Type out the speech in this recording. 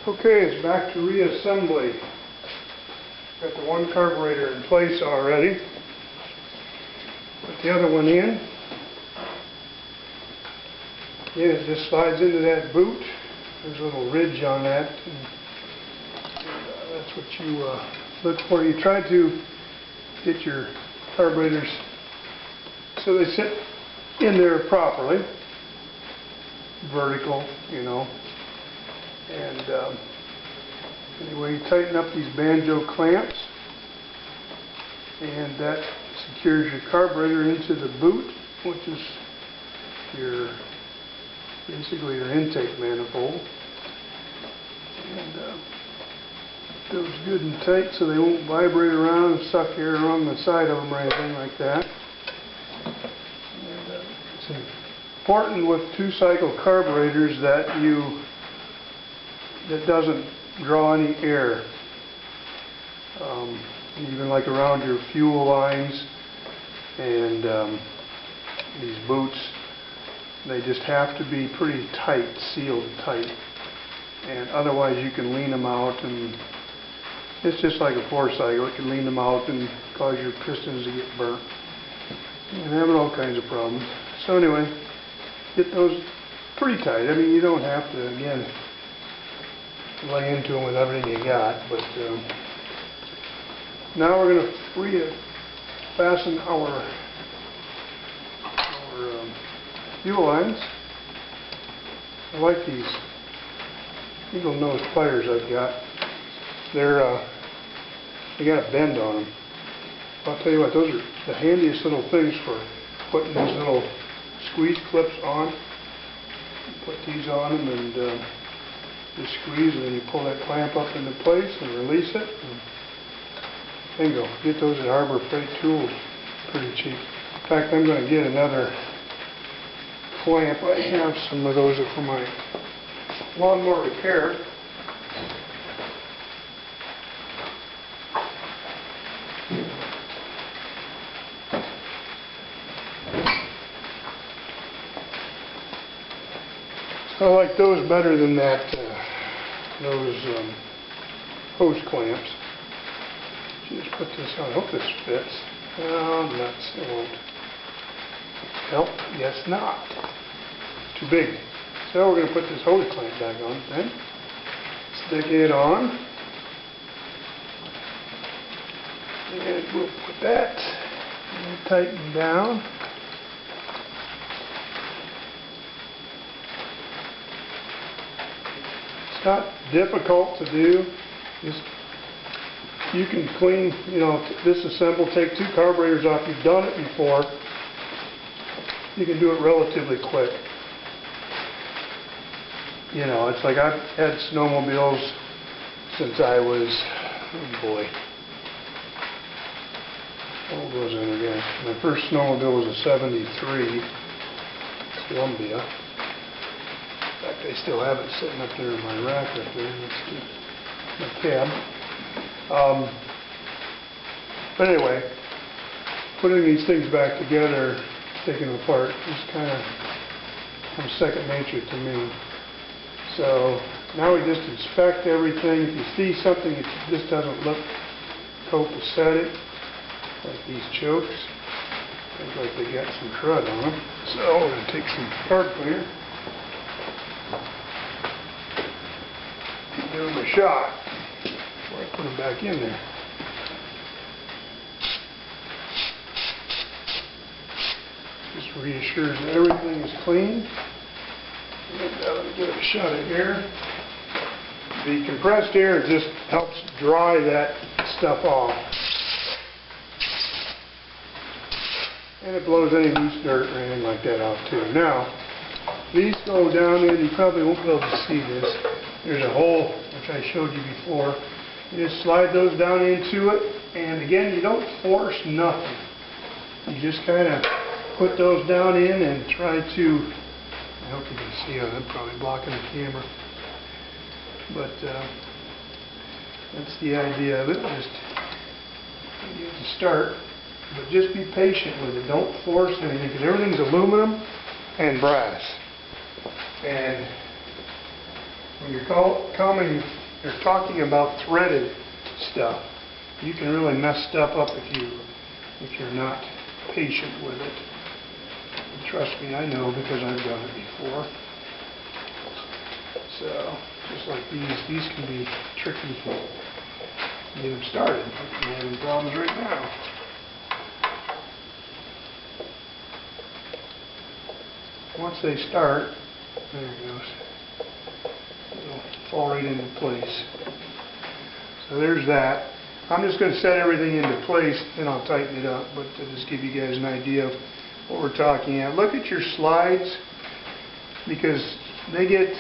Okay, it's back to reassembly. Got the one carburetor in place already. Put the other one in. Again, it just slides into that boot. There's a little ridge on that. And that's what you look for. You try to get your carburetors so they sit in there properly. Vertical, you know. And anyway, you tighten up these banjo clamps, and that secures your carburetor into the boot, which is your basically your intake manifold. And those good and tight so they won't vibrate around and suck air along the side of them or anything like that. And it's important with two-cycle carburetors that that doesn't draw any air, even like around your fuel lines and these boots. They just have to be pretty tight, sealed tight, and otherwise you can lean them out, and it's just like a four-cycle. It can lean them out and cause your pistons to get burnt and having all kinds of problems. So anyway, get those pretty tight. I mean, you don't have to, again, lay into them with everything you got, but now we're going to fasten our fuel lines. I like these eagle nose pliers I've got. They got a bend on them. I'll tell you what, those are the handiest little things for putting these little squeeze clips on. Put these on them and you squeeze, and then you pull that clamp up into place and release it. And bingo. Get those at Harbor Freight Tools pretty cheap. In fact, I'm going to get another clamp. I have some of those for my lawnmower repair. I like those better than those hose clamps. Just put this on. I hope this fits. Oh, nuts. It won't. Nope, guess not. Too big. So we're going to put this hose clamp back on. Then stick it on. And we'll put that and tighten down. It's not difficult to do. You can clean, disassemble, take two carburetors off. You've done it before. You can do it relatively quick. It's like I've had snowmobiles since I was, oh boy, how old was I again? My first snowmobile was a 73 Columbia. In fact, I still have it sitting up there in my rack up there. That's my cab. But anyway, putting these things back together, taking them apart, is kind of second nature to me. So now we just inspect everything. If you see something that just doesn't look copacetic, like these chokes, look like they got some crud on them. So we're going to take some carb cleaner. Give them a shot before I put them back in there. Just reassures that everything is clean. And let me give it a shot of air. The compressed air just helps dry that stuff off. And it blows any loose dirt or anything like that off too. Now, these go down in, you probably won't be able to see this. There's a hole, which I showed you before. You just slide those down into it, and again, you don't force nothing. You just kind of put those down in and try to, I hope you can see it, I'm probably blocking the camera. But that's the idea of it, just you get to start, but just be patient with it. Don't force anything, because everything's aluminum and brass. And when you're combing they're talking about threaded stuff. You can really mess stuff up if you're not patient with it. And trust me, I know because I've done it before. So, just like these can be tricky to get them started. I'm having problems right now. Once they start, there it goes. It'll fall right into place. So there's that. I'm just going to set everything into place, then I'll tighten it up, but to just give you guys an idea of what we're talking at. Look at your slides, because they get